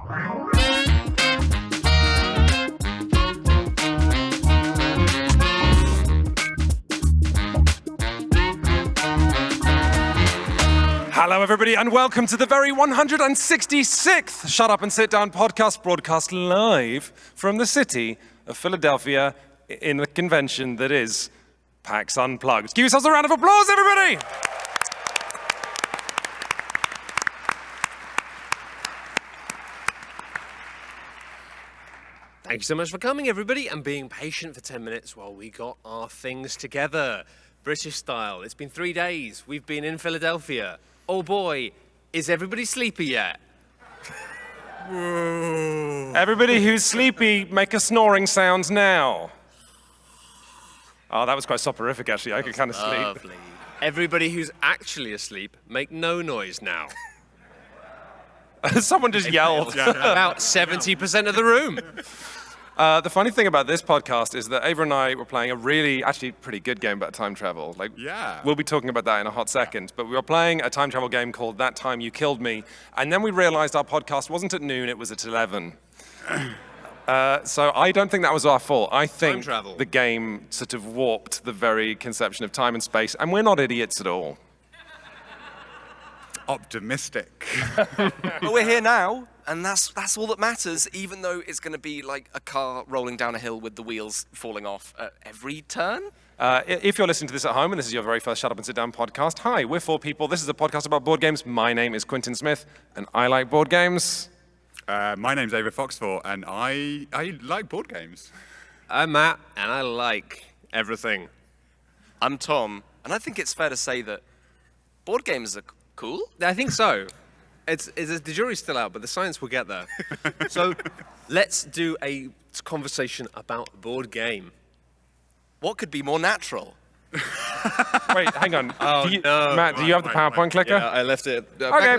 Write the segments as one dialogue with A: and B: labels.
A: Hello, everybody, and welcome to the very 166th Shut Up and Sit Down podcast, broadcast live from the city of Philadelphia in the convention that is PAX Unplugged. Give yourselves a round of applause, everybody!
B: Thank you so much for coming, everybody, and being patient for 10 minutes while we got our things together. British style. It's been 3 days. We've been in Philadelphia. Oh boy, is everybody sleepy yet?
A: Everybody who's sleepy, make a snoring sound now. Oh, that was quite soporific, actually. I could kind of sleep.
B: Lovely. Everybody who's actually asleep, make no noise now.
A: Someone just yelled.
B: About 70% of the room.
A: The funny thing about this podcast is that Ava and I were playing a really, actually pretty good game about time travel. We'll be talking about that in a hot second. But we were playing a time travel game called That Time You Killed Me. And then we realized our podcast wasn't at noon, it was at 11. So I don't think that was our fault. I think the game sort of warped the very conception of time and space. And we're not idiots at all.
C: Optimistic.
D: But we're here now, and that's all that matters, even though it's going to be like a car rolling down a hill with the wheels falling off at every turn.
A: If you're listening to this at home and this is your very first Shut Up and Sit Down podcast, hi, we're four people. This is a podcast about board games. My name is Quentin Smith, and I like board games.
C: My name's Ava Foxford, and I like board games.
B: I'm Matt, and I like everything.
D: I'm Tom, and I think it's fair to say that board games are cool?
B: I think so. The jury's still out, but the science will get there. So let's do a conversation about a board game.
D: What could be more natural?
A: Wait, hang on.
B: No.
A: Matt, do you have the PowerPoint clicker?
B: Yeah, I left it.
A: Okay.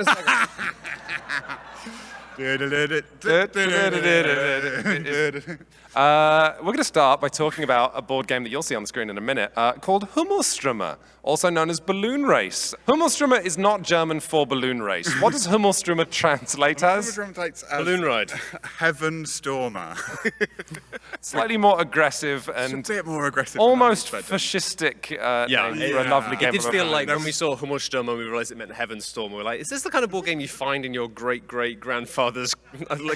A: We're going to start by talking about a board game that you'll see on the screen in a minute called Himmelsstürmer, also known as Balloon Race. Himmelsstürmer is not German for balloon race. What does Himmelsstürmer translate as?
B: Balloon ride.
C: Himmelsstürmer.
A: Slightly more aggressive and
C: It's a bit more aggressive.
A: almost fascistic name for a lovely game.
B: It did
A: of
B: feel
A: a
B: like
A: balloon.
B: when we saw Himmelsstürmer, we realized it meant Heaven's Storm. We were like, is this the kind of board game you find in your great-great-grandfather's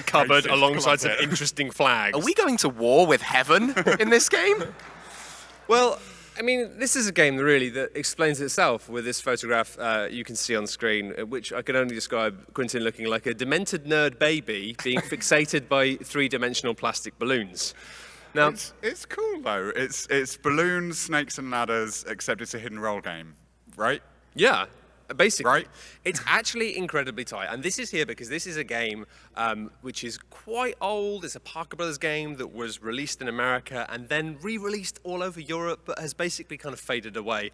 B: cupboard alongside some interesting flags?
D: Are we going to war with heaven in this game?
B: Well, I mean, this is a game really that explains itself with this photograph you can see on screen, which I can only describe Quentin looking like a demented nerd baby being fixated by three-dimensional plastic balloons. Now,
C: It's cool though. It's balloons, snakes, and ladders, except it's a hidden roll game, right?
B: yeah, basically.
C: Right.
B: It's actually incredibly tight. And this is here because this is a game which is quite old. It's a Parker Brothers game that was released in America and then re-released all over Europe, but has basically kind of faded away.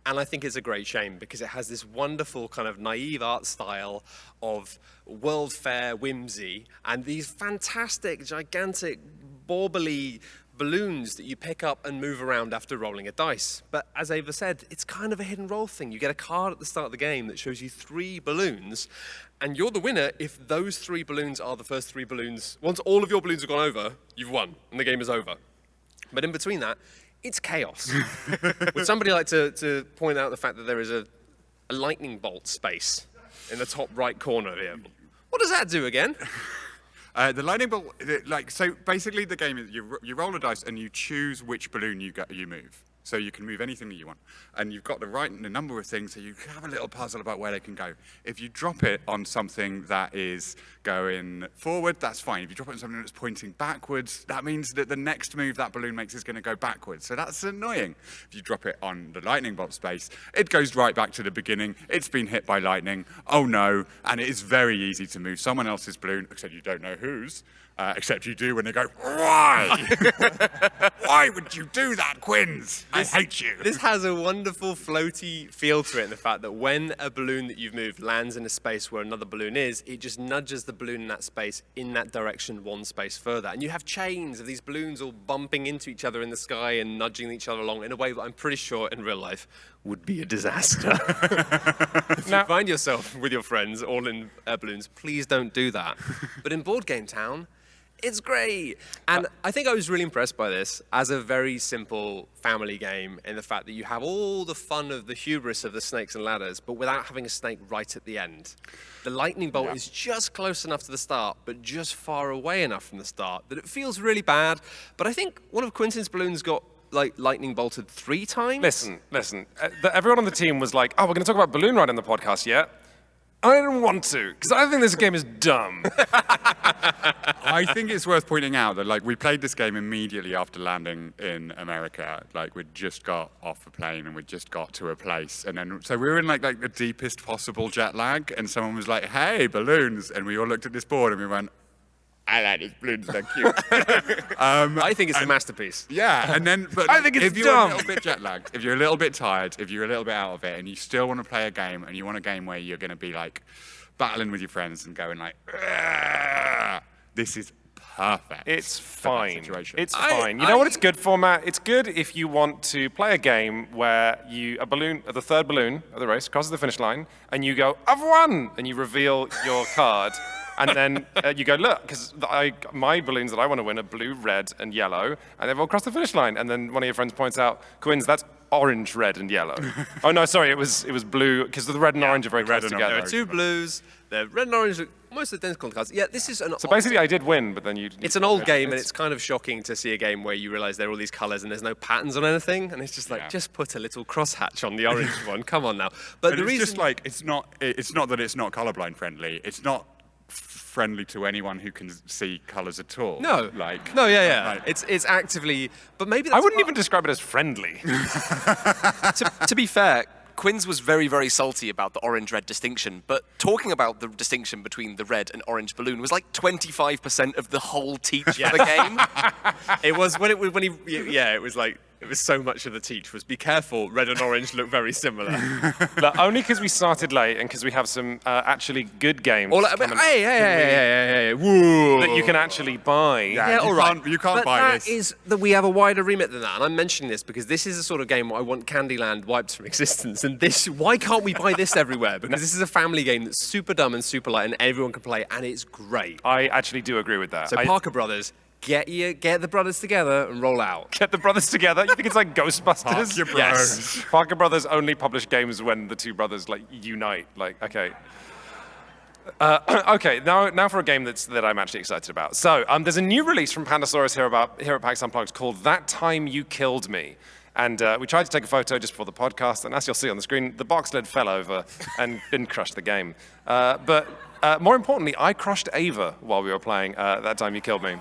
B: And I think it's a great shame because it has this wonderful kind of naive art style of World Fair whimsy and these fantastic, gigantic, bauble-y balloons that you pick up and move around after rolling a dice. But as Ava said, it's kind of a hidden roll thing. You get a card at the start of the game that shows you 3 balloons, and you're the winner if those 3 balloons are the first 3 balloons. Once all of your balloons have gone over, you've won, and the game is over. But in between that, it's chaos. Would somebody like to point out the fact that there is a lightning bolt space in the top right corner here? What does that do again?
C: The lightning bolt, so basically the game is you roll a dice and you choose which balloon you move. So you can move anything that you want. And you've got the number of things, so you can have a little puzzle about where they can go. If you drop it on something that is going forward, that's fine. If you drop it on something that's pointing backwards, that means that the next move that balloon makes is going to go backwards. So that's annoying. If you drop it on the lightning bolt space, it goes right back to the beginning. It's been hit by lightning. Oh no. And it is very easy to move someone else's balloon, except you don't know whose. Except you do when they go, why? Why would you do that, Quins? I hate you.
B: This has a wonderful floaty feel to it in the fact that when a balloon that you've moved lands in a space where another balloon is, it just nudges the balloon in that space in that direction one space further. And you have chains of these balloons all bumping into each other in the sky and nudging each other along in a way that I'm pretty sure in real life would be a disaster. If you find yourself with your friends all in balloons, please don't do that. But in Board Game Town, it's great. And I think I was really impressed by this as a very simple family game in the fact that you have all the fun of the hubris of the snakes and ladders, but without having a snake right at the end. The lightning bolt is just close enough to the start, but just far away enough from the start that it feels really bad. But I think one of Quinton's balloons got like lightning bolted 3 times.
A: Listen. Everyone on the team was like, oh, we're going to talk about balloon ride in the podcast yet. I didn't want to, because I think this game is dumb.
C: I think it's worth pointing out that like we played this game immediately after landing in America. Like we'd just got off a plane and we'd just got to a place, and then so we were in like the deepest possible jet lag, and someone was like, "Hey, balloons!" And we all looked at this board and we went, "I like these balloons, they're cute."
B: I think it's a masterpiece.
C: Yeah, and then but
A: I think it's
C: if you're
A: dumb.
C: a little bit jet lagged, if you're a little bit tired, if you're a little bit out of it, and you still want to play a game, and you want a game where you're going to be like battling with your friends and going like, "Ugh," this is perfect.
A: It's
C: for that
A: fine.
C: situation.
A: It's fine. You know what it's good for, Matt? It's good if you want to play a game where the third balloon of the race crosses the finish line, and you go, "I've won!" and you reveal your card. And then you go, look, because my balloons that I want to win are blue, red, and yellow, and they've all crossed the finish line. And then one of your friends points out, Quinns, that's orange, red, and yellow. Oh no, sorry, it was blue, because the red and orange are very close together.
B: There are 2 blues. The red and orange are almost identical cards. Yeah, this is an.
A: So basically, I did win, but then you.
B: It's an old game, and it's kind of shocking to see a game where you realize there are all these colors and there's no patterns on anything, and it's just like, just put a little crosshatch on the orange one. Come on now. But
C: And
B: the
C: it's
B: reason
C: just like it's not that it's not colorblind friendly. It's not friendly to anyone who can see colors at all.
B: No,
C: like
B: yeah. It's actively, but maybe that's
A: I wouldn't even describe it as friendly.
D: To be fair, Quinns was very, very salty about the orange-red distinction, but talking about the distinction between the red and orange balloon was like 25% of the whole teach for the game.
B: It was it was like. It was so much of the teach was be careful, red and orange look very similar.
A: Look, only because we started late and because we have some actually good games
B: Hey, whoa.
A: that you can actually buy.
B: Yeah, all right.
C: You can't
B: but
C: buy
B: that
C: this.
B: is that we have a wider remit than that, and I'm mentioning this because this is a sort of game where I want Candyland wiped from existence. And why can't we buy this everywhere? Because this is a family game that's super dumb and super light, and everyone can play, and it's great.
A: I actually do agree with that.
B: So Parker Brothers, get the brothers together and roll out.
A: Get the brothers together. You think it's like Ghostbusters?
C: Parker Bros.
A: Yes. Parker Brothers only publish games when the two brothers like unite. Like, okay. Okay, now for a game that I'm actually excited about. So there's a new release from Pandasaurus here at PAX Unplugged called That Time You Killed Me. And we tried to take a photo just before the podcast, and as you'll see on the screen, the box lid fell over and didn't crush the game. But more importantly, I crushed Ava while we were playing That Time You Killed Me.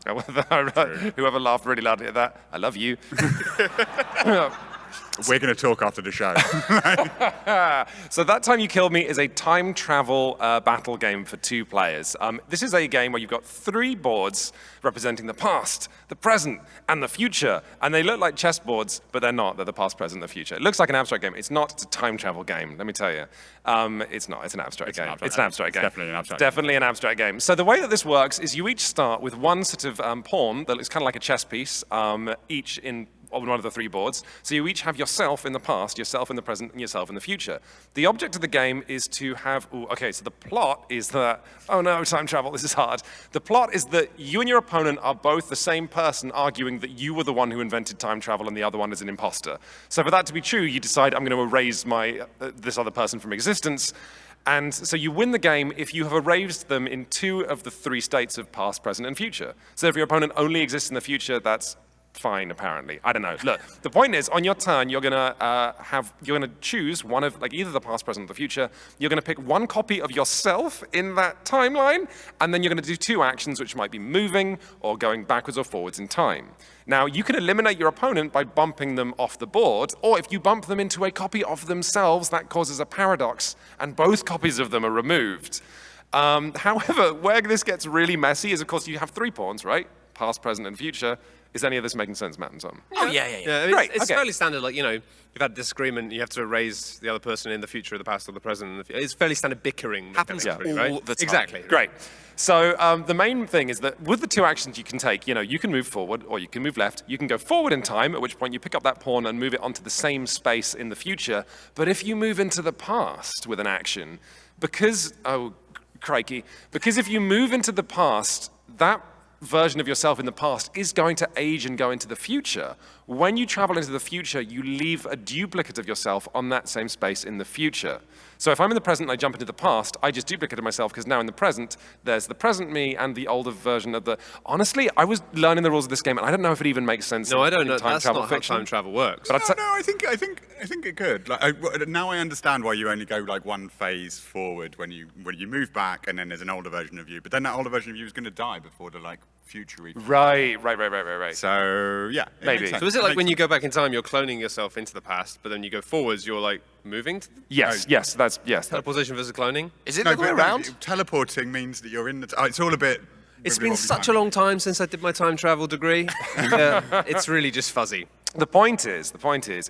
A: Whoever laughed really loudly at that, I love you.
C: We're going to talk after the show.
A: So That Time You Killed Me is a time travel battle game for 2 players. This is a game where you've got 3 boards representing the past, the present, and the future. And they look like chessboards, but they're not. They're the past, present, and the future. It looks like an abstract game. It's not. It's a time travel game, let me tell you. It's not. It's an abstract game. It's an abstract game.
C: Definitely an abstract
A: Definitely an abstract game. So the way that this works is you each start with one sort of pawn that looks kind of like a chess piece, each on one of the 3 boards. So you each have yourself in the past, yourself in the present, and yourself in the future. The object of the game is to have, so the plot is that, oh no, time travel, this is hard. The plot is that you and your opponent are both the same person arguing that you were the one who invented time travel and the other one is an imposter. So for that to be true, you decide, I'm going to erase this other person from existence. And so you win the game if you have erased them in 2 of the 3 states of past, present, and future. So if your opponent only exists in the future, that's fine, apparently. I don't know. Look, the point is, on your turn, you're gonna choose one of either the past, present, or the future. You're gonna pick one copy of yourself in that timeline, and then you're gonna do 2 actions, which might be moving or going backwards or forwards in time. Now, you can eliminate your opponent by bumping them off the board, or if you bump them into a copy of themselves, that causes a paradox, and both copies of them are removed. However, where this gets really messy is, of course, you have 3 pawns, right? Past, present, and future. Is any of this making sense, Matt and Tom?
D: Oh, yeah.
B: I mean,
A: Great,
B: it's
A: okay.
B: fairly standard. Like, you've had a disagreement, you have to raise the other person in the future, or the past, or the present. It's fairly standard bickering.
D: Happens
B: mechanically,
D: all
B: right?
D: the time.
B: Exactly.
A: Great. So the main thing is that with the two actions you can take, you can move forward or you can move left. You can go forward in time, at which point you pick up that pawn and move it onto the same space in the future. But if you move into the past with an action, because if you move into the past, that version of yourself in the past is going to age and go into the future. When you travel into the future, you leave a duplicate of yourself on that same space in the future. So if I'm in the present and I jump into the past, I just duplicated myself because now in the present, there's the present me and the older version of the... Honestly, I was learning the rules of this game and I don't know if it even makes sense.
B: No, I don't
A: in
B: know.
A: time
B: That's
A: travel
B: not
A: fiction.
B: how time travel works.
A: But
C: I think it could. Like, now I understand why you only go like one phase forward when you move back, and then there's an older version of you. But then that older version of you is going to die before the future.
A: Right.
C: So yeah, it
A: Maybe.
C: makes sense.
B: So is it
C: It
B: like
C: makes
B: when you
C: sense.
B: go back in time, you're cloning yourself into the past, but then you go forwards, you're like moving to the
A: Yes.
B: teleportation versus cloning?
D: Is it
C: No,
D: the other way
C: but
D: around?
C: teleporting means that you're in the. It's all a bit.
B: It's been such a long time since I did my time travel degree. It's really just fuzzy.
A: The point is,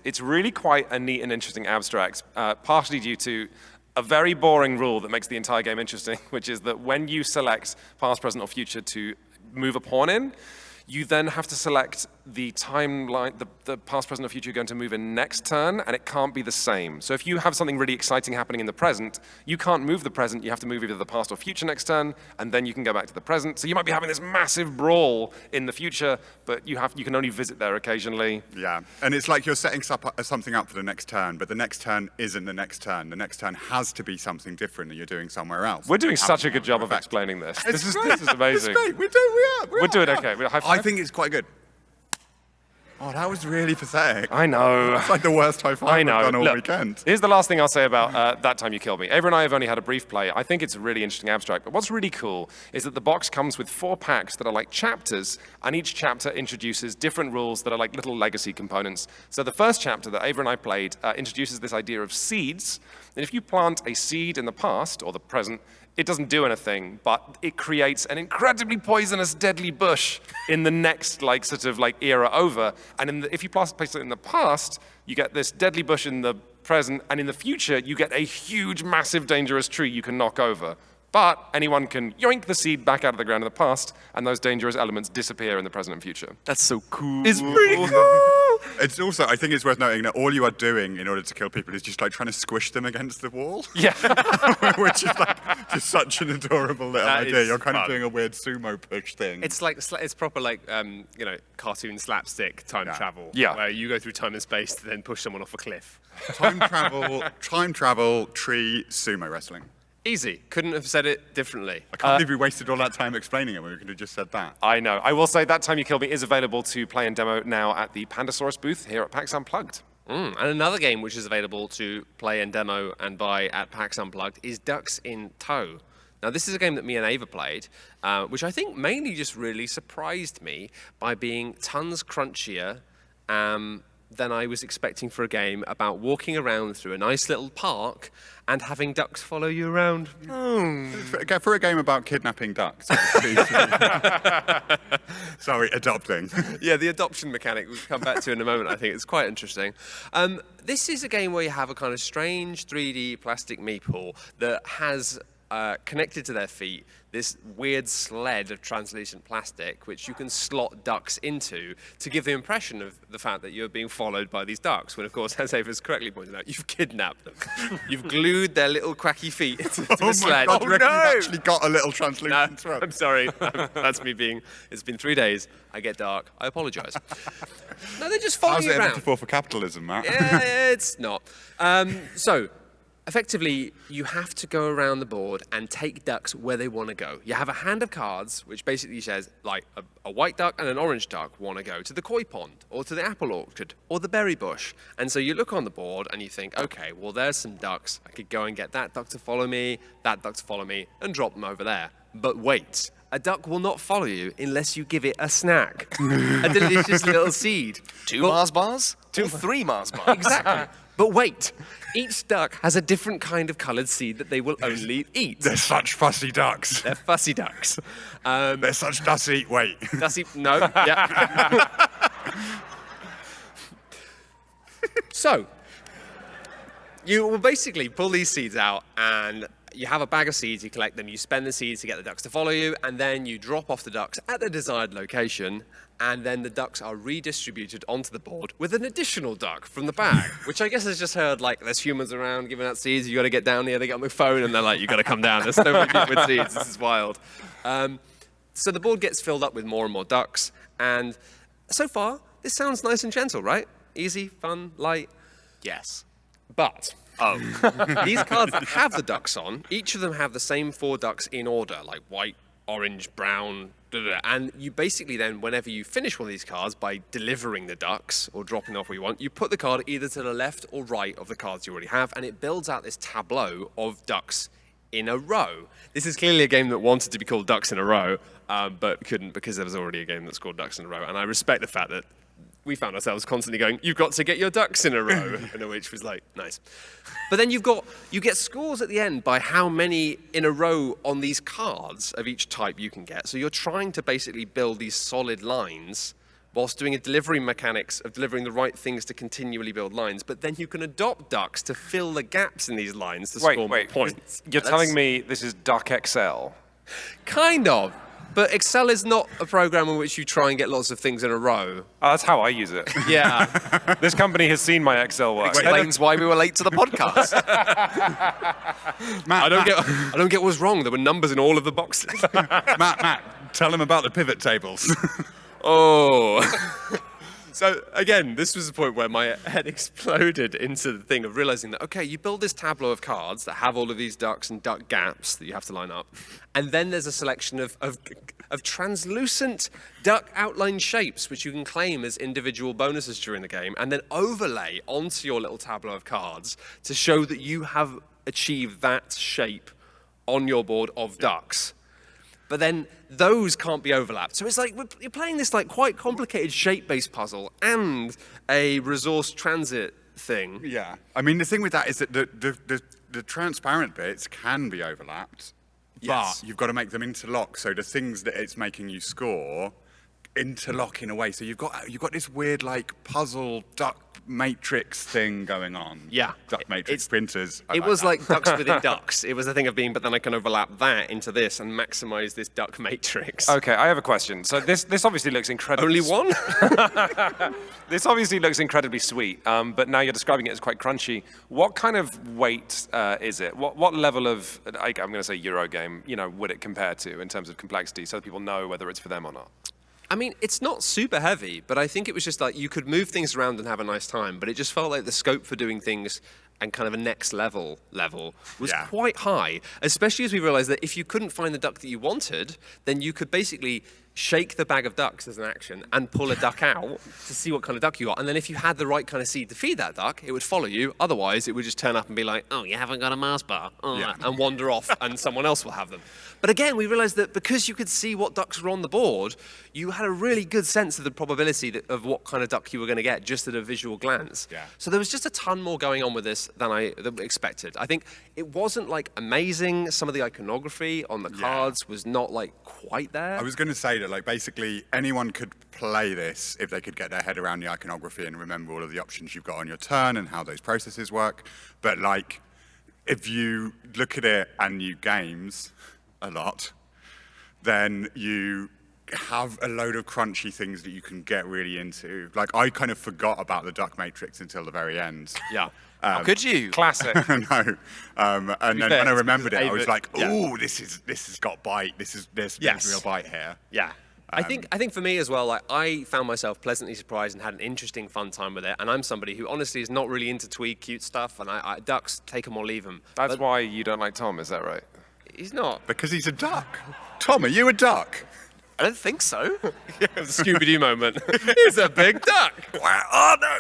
A: it's really quite a neat and interesting abstract, partially due to a very boring rule that makes the entire game interesting, which is that when you select past, present, or future to move a pawn in, you then have to select the timeline, the past, present, or future you're going to move in next turn, and it can't be the same. So if you have something really exciting happening in the present, you can't move the present, you have to move either the past or future next turn, and then you can go back to the present. So you might be having this massive brawl in the future, but you can only visit there occasionally.
C: Yeah, and it's like you're setting something up for the next turn, but the next turn isn't the next turn. The next turn has to be something different that you're doing somewhere else.
A: We're doing such a good job of explaining this. This is amazing.
C: It's great.
A: We're doing okay.
C: I think it's quite good. Oh, that was really pathetic.
A: I know.
C: It's like the worst high five
A: I know.
C: I've done all
A: Look,
C: weekend.
A: Here's the last thing I'll say about That Time You Killed Me. Avery and I have only had a brief play. I think it's a really interesting abstract. But what's really cool is that the box comes with 4 packs that are like chapters, and each chapter introduces different rules that are like little legacy components. So the first chapter that Avery and I played introduces this idea of seeds. And if you plant a seed in the past or the present, it doesn't do anything, but it creates an incredibly poisonous, deadly bush in the next era over. And if you place it in the past, you get this deadly bush in the present, and in the future, you get a huge, massive, dangerous tree you can knock over. But anyone can yoink the seed back out of the ground in the past, and those dangerous elements disappear in the present and future.
D: That's so cool.
A: It's pretty cool!
C: It's also, I think it's worth noting that all you are doing in order to kill people is just like trying to squish them against the wall.
A: Yeah.
C: Which is like just such an adorable little
B: That
C: idea.
B: is
C: You're kind
B: fun.
C: of doing a weird sumo push thing.
B: It's like it's proper cartoon slapstick time travel.
A: Yeah.
B: Where you go through time and space to then push someone off a cliff.
C: time travel, tree, sumo wrestling.
B: Easy. Couldn't have said it differently.
C: I can't believe we wasted all that time explaining it when we could have just said that.
A: I know. I will say That Time You Killed Me is available to play and demo now at the Pandasaurus booth here at PAX Unplugged.
B: And another game which is available to play and demo and buy at PAX Unplugged is Ducks in Tow. Now, this is a game that me and Ava played, which I think mainly just really surprised me by being tons crunchier than I was expecting for a game about walking around through a nice little park and having ducks follow you around.
C: For a game about kidnapping ducks. Sorry, adopting.
B: Yeah, the adoption mechanic we'll come back to in a moment. I think it's quite interesting. This is a game where you have a kind of strange 3D plastic meeple that has connected to their feet this weird sled of translucent plastic which you can slot ducks into to give the impression of the fact that you're being followed by these ducks, when of course, as Ava's correctly pointed out, you've kidnapped them. You've glued their little quacky feet to the sled.
C: God, you reckon you've actually got a little translucent thread?
B: I'm sorry. That's me being... It's been 3 days. I get dark. I apologise. No, they're just following
C: How's
B: you
C: it a
B: around.
C: metaphor for capitalism, Matt?
B: Yeah, it's not. So, effectively, you have to go around the board and take ducks where they want to go. You have a hand of cards, which basically says, like, a white duck and an orange duck want to go to the koi pond, or to the apple orchard, or the berry bush. And so you look on the board and you think, okay, well, there's some ducks. I could go and get that duck to follow me, that duck to follow me, and drop them over there. But wait. A duck will not follow you unless you give it a snack. A delicious little seed.
D: 2 Mars bars? Or 3 Mars bars?
B: Exactly. But wait, each duck has a different kind of coloured seed that they will only eat.
C: They're such fussy ducks.
B: They're fussy ducks.
C: They're such dussy. Wait.
B: Dussy, no, yeah. So, you will basically pull these seeds out and you have a bag of seeds, you collect them, you spend the seeds to get the ducks to follow you, and then you drop off the ducks at the desired location, and then the ducks are redistributed onto the board with an additional duck from the bag, which I guess has just heard, like, there's humans around giving out seeds, you got to get down here, they get on the phone, and they're like, you got to come down, there's nobody with seeds, this is wild. So the board gets filled up with more and more ducks, and so far, this sounds nice and gentle, right? Easy, fun, light.
D: Yes.
B: But these cards that have the ducks on, each of them have the same 4 ducks in order, like white, orange, brown, and you basically then, whenever you finish one of these cards by delivering the ducks or dropping off what you want, you put the card either to the left or right of the cards you already have, and it builds out this tableau of ducks in a row. This is clearly a game that wanted to be called Ducks in a Row, but couldn't because there was already a game that's called Ducks in a Row, and I respect the fact that we found ourselves constantly going, you've got to get your ducks in a row, which was like, nice. But then you get scores at the end by how many in a row on these cards of each type you can get. So you're trying to basically build these solid lines whilst doing a delivery mechanics of delivering the right things to continually build lines. But then you can adopt ducks to fill the gaps in these lines to score more points.
A: You're telling me this is Duck XL?
B: Kind of. But Excel is not a program in which you try and get lots of things in a row.
A: Oh, that's how I use it.
B: Yeah.
A: This company has seen my Excel work.
D: Explains why we were late to the podcast.
C: Matt,
B: I don't get what's wrong. There were numbers in all of the boxes.
C: Matt, tell him about the pivot tables.
B: Oh. So again, this was the point where my head exploded into the thing of realizing that, okay, you build this tableau of cards that have all of these ducks and duck gaps that you have to line up, and then there's a selection of translucent duck outline shapes which you can claim as individual bonuses during the game, and then overlay onto your little tableau of cards to show that you have achieved that shape on your board of ducks. But then those can't be overlapped. So it's like you're playing this like quite complicated shape-based puzzle and a resource transit thing.
C: Yeah. I mean, the thing with that is that the transparent bits can be overlapped,
B: Yes.
C: but you've got to make them interlock. So the things that it's making you score interlock in a way. So you've got this weird like puzzle duck matrix thing going on.
B: Yeah.
C: Duck matrix printers.
B: It was like ducks within ducks. It was a thing of being, but then I can overlap that into this and maximize this duck matrix.
A: Okay, I have a question. So this obviously looks incredibly...
B: Only one?
A: This obviously looks incredibly sweet, but now you're describing it as quite crunchy. What kind of weight is it? What level of, I'm going to say Euro game, would it compare to in terms of complexity so that people know whether it's for them or not?
B: I mean, it's not super heavy, but I think it was just like you could move things around and have a nice time, but it just felt like the scope for doing things and kind of a next level was quite high, especially as we realized that if you couldn't find the duck that you wanted, then you could basically shake the bag of ducks as an action and pull a duck out to see what kind of duck you got. And then if you had the right kind of seed to feed that duck, it would follow you. Otherwise, it would just turn up and be like, oh, you haven't got a Mars bar. Oh, and wander off and someone else will have them. But again, we realized that because you could see what ducks were on the board, you had a really good sense of the probability of what kind of duck you were going to get just at a visual glance.
C: Yeah.
B: So there was just a ton more going on with this than I expected. I think it wasn't like amazing. Some of the iconography on the cards was not like quite there.
C: I was going to say that like basically anyone could play this if they could get their head around the iconography and remember all of the options you've got on your turn and how those processes work. But like if you look at it and you games a lot, then you have a load of crunchy things that you can get really into. Like I kind of forgot about the duck matrix until the very end.
B: Yeah.
D: How could you?
A: Classic.
C: No. And then when I remembered it, I was like,
B: yeah.
C: "Ooh, this has got bite. There's real bite here."
B: Yeah. I think for me as well, like I found myself pleasantly surprised and had an interesting, fun time with it. And I'm somebody who honestly is not really into twee, cute stuff. And ducks, take them or leave them.
A: That's why you don't like Tom, is that right?
B: He's not.
C: Because he's a duck. Tom, are you a duck?
D: I don't think so.
B: The Scooby-Doo moment. He's a big duck.
C: Oh no!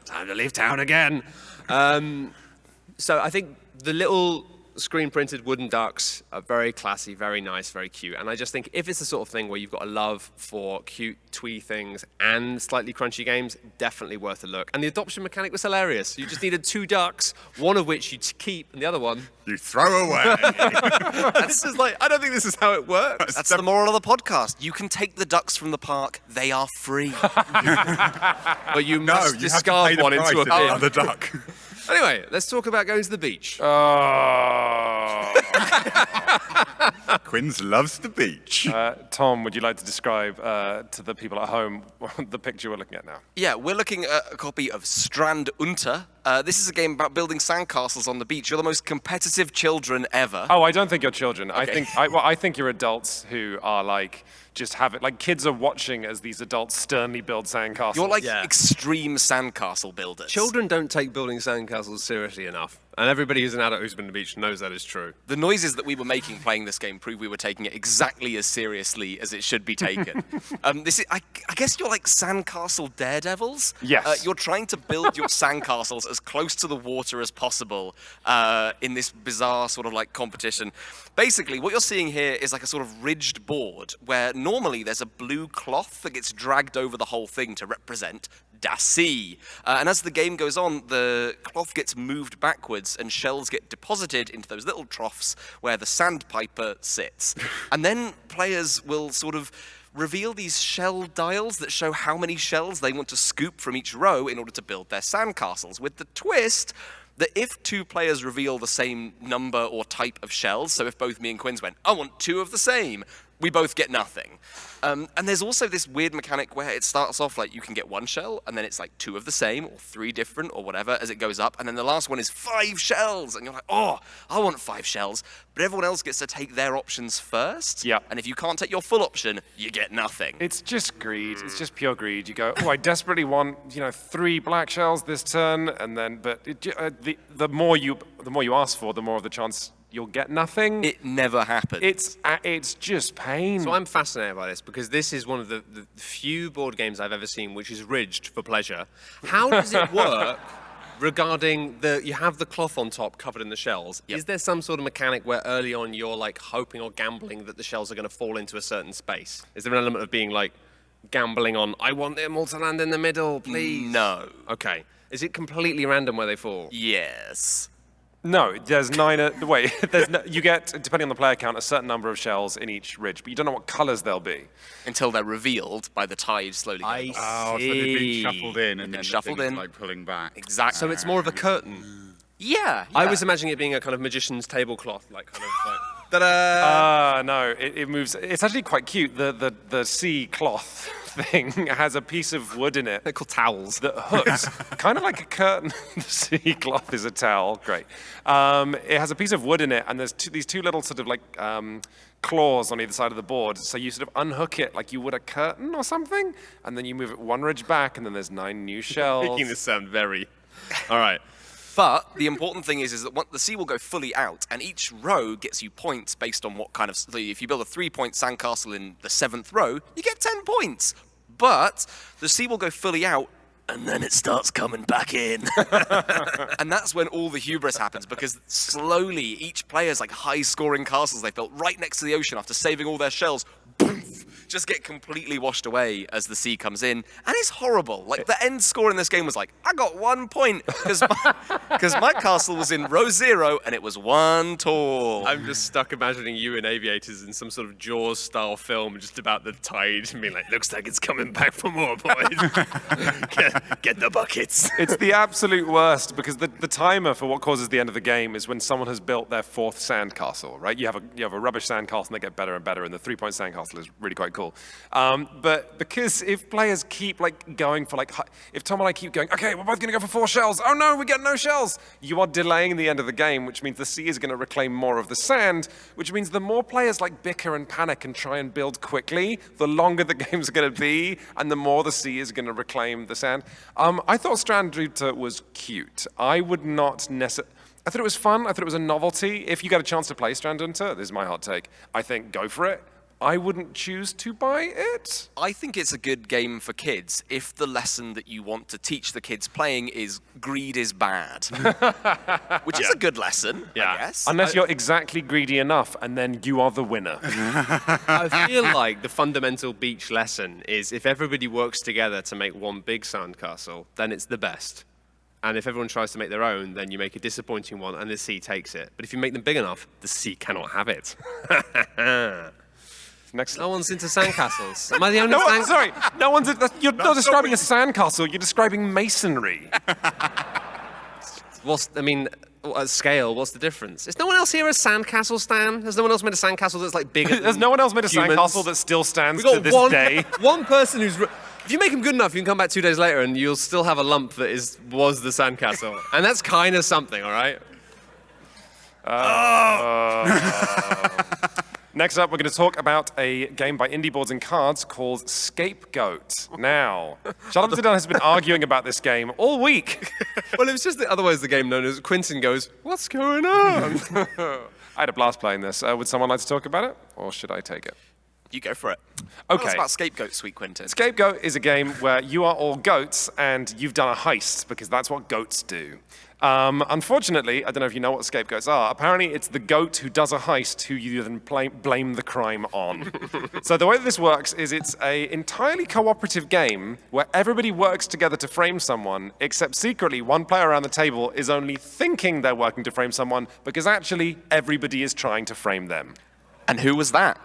B: Time to leave town again. So I think the little screen printed wooden ducks are very classy, very nice, very cute. And I just think if it's the sort of thing where you've got a love for cute, twee things and slightly crunchy games, definitely worth a look. And the adoption mechanic was hilarious. You just needed 2 ducks, one of which you keep, and the other one
C: You throw away.
B: This is like, I don't think this is how it works.
D: That's the moral of the podcast. You can take the ducks from the park. They are free.
B: But you
C: No,
B: must
C: you have to pay
B: discard
C: the
B: one
C: price
B: into a
C: of the
B: bin.
C: other duck.
B: Anyway, let's talk about going to the beach.
C: Quinns loves the beach.
A: Tom, would you like to describe to the people at home the picture we're looking at now?
D: Yeah, we're looking at a copy of Strand Unter. This is a game about building sandcastles on the beach. You're the most competitive children ever.
A: Oh, I don't think you're children.
D: Okay.
A: I think you're adults who are like just have it. Like kids are watching as these adults sternly build sandcastles.
D: You're like
B: Yeah.
D: extreme sandcastle builders.
B: Children don't take building sandcastles seriously enough. And everybody who's an adult who's been to the beach knows that is true.
D: The noises that we were making playing this game prove we were taking it exactly as seriously as it should be taken. I guess you're like sandcastle daredevils.
A: Yes.
D: You're trying to build your sandcastles as close to the water as possible in this bizarre sort of like competition. Basically, what you're seeing here is like a sort of ridged board where normally there's a blue cloth that gets dragged over the whole thing to represent Das Sea. And as the game goes on, the cloth gets moved backwards and shells get deposited into those little troughs where the sandpiper sits. And then players will sort of reveal these shell dials that show how many shells they want to scoop from each row in order to build their sandcastles, with the twist that if 2 players reveal the same number or type of shells, so if both me and Quinns went, I want 2 of the same, we both get nothing. And there's also this weird mechanic where it starts off like you can get 1 shell, and then it's like 2 of the same, or 3 different, or whatever, as it goes up, and then the last one is 5 shells, and you're like, oh, I want 5 shells, but everyone else gets to take their options first,
A: Yeah.
D: and if you can't take your full option, you get nothing.
A: It's just greed. It's just pure greed. You go, oh, I desperately want 3 black shells this turn, and then, but the more you ask for, the more of the chance you'll get nothing.
D: It never happens.
A: It's just pain.
B: So I'm fascinated by this because this is one of the few board games I've ever seen which is ridged for pleasure. How does it work regarding you have the cloth on top covered in the shells?
D: Yep.
B: Is there some sort of mechanic where early on you're like hoping or gambling that the shells are going to fall into a certain space? Is there an element of being like gambling on, I want them all to land in the middle, please?
D: No.
B: Okay. Is it completely random where they fall?
D: Yes.
A: No, there's 9. Wait, you get, depending on the player count, a certain number of shells in each ridge, but you don't know what colors they'll be.
D: Until they're revealed by the tide slowly
B: I
D: going by.
C: Oh, so they've been shuffled in and
D: been
C: then
D: shuffled
C: the thing
D: in.
C: is like pulling back.
D: Exactly.
B: So it's more of a curtain.
D: Yeah.
B: I was imagining it being a kind of magician's tablecloth, like kind of like,
A: No, it moves. It's actually quite cute. The sea cloth thing has a piece of wood in it
B: they're called towels.
A: that hooks, kind of like a curtain. The sea cloth is a towel. Great. It has a piece of wood in it, and there's these 2 little sort of like claws on either side of the board. So you sort of unhook it like you would a curtain or something, and then you move it 1 ridge back, and then there's 9 new shells.
B: Making this sound very... All right.
D: But the important thing is that the sea will go fully out, and each row gets you points based on what kind of... If you build a 3-point sandcastle in the 7th row, you get 10 points. But the sea will go fully out, and then it starts coming back in. And that's when all the hubris happens, because slowly each player's like high-scoring castles they built right next to the ocean after saving all their shells, poof, just get completely washed away as the sea comes in. And it's horrible. Like, the end score in this game was like, I got 1 point, because my castle was in row 0, and it was 1 tall.
B: I'm just stuck imagining you in aviators in some sort of Jaws-style film just about the tide and being like, looks like it's coming back for more, boys. Get the buckets.
A: It's the absolute worst because the timer for what causes the end of the game is when someone has built their 4th sandcastle, right? You have a rubbish sandcastle and they get better and better, and the 3-point sandcastle is really quite cool. But because if players keep like going for like, if Tom and I keep going, okay, we're both going to go for 4 shells. Oh no, we get no shells. You are delaying the end of the game, which means the sea is going to reclaim more of the sand, which means the more players like bicker and panic and try and build quickly, the longer the game's going to be, and the more the sea is going to reclaim the sand. I thought Strand Unter was cute. I would not necessarily... I thought it was fun. I thought it was a novelty. If you get a chance to play Strand Unter, this is my hot take, I think go for it. I wouldn't choose to buy it.
D: I think it's a good game for kids if the lesson that you want to teach the kids playing is greed is bad. Which is a good lesson, I guess.
A: Unless you're exactly greedy enough, and then you are the winner.
B: I feel like the fundamental beach lesson is if everybody works together to make one big sandcastle, then it's the best. And if everyone tries to make their own, then you make a disappointing one and the sea takes it. But if you make them big enough, the sea cannot have it.
A: Next.
B: No one's into sandcastles. Am I the only
A: No,
B: sand-
A: sorry. No one's. You're not describing a sandcastle. You're describing masonry.
B: Scale, what's the difference? Is no one else here a sandcastle, Stan? Has no one else made a sandcastle that's like bigger than
A: There's no one else made a
B: humans?
A: sandcastle that still stands
B: We've
A: to
B: got
A: this day.
B: one person who's... If you make him good enough, you can come back 2 days later and you'll still have a lump that was the sandcastle. And that's kind of something, all right?
A: Next up, we're going to talk about a game by Indie Boards and Cards called Scape Goat. Now, Charlotte Zidane has been arguing about this game all week.
B: Well, it was just otherwise the game known as Quinton goes, what's going on?
A: I had a blast playing this. Would someone like to talk about it, or should I take it?
D: You go for it.
A: Okay.
D: Tell us about Scape Goat, Sweet Quentin.
A: Scape Goat is a game where you are all goats and you've done a heist because that's what goats do. Unfortunately, I don't know if you know what scapegoats are. Apparently, it's the goat who does a heist who you then blame the crime on. So the way that this works is it's an entirely cooperative game where everybody works together to frame someone, except secretly one player around the table is only thinking they're working to frame someone because actually everybody is trying to frame them.
D: And who was that?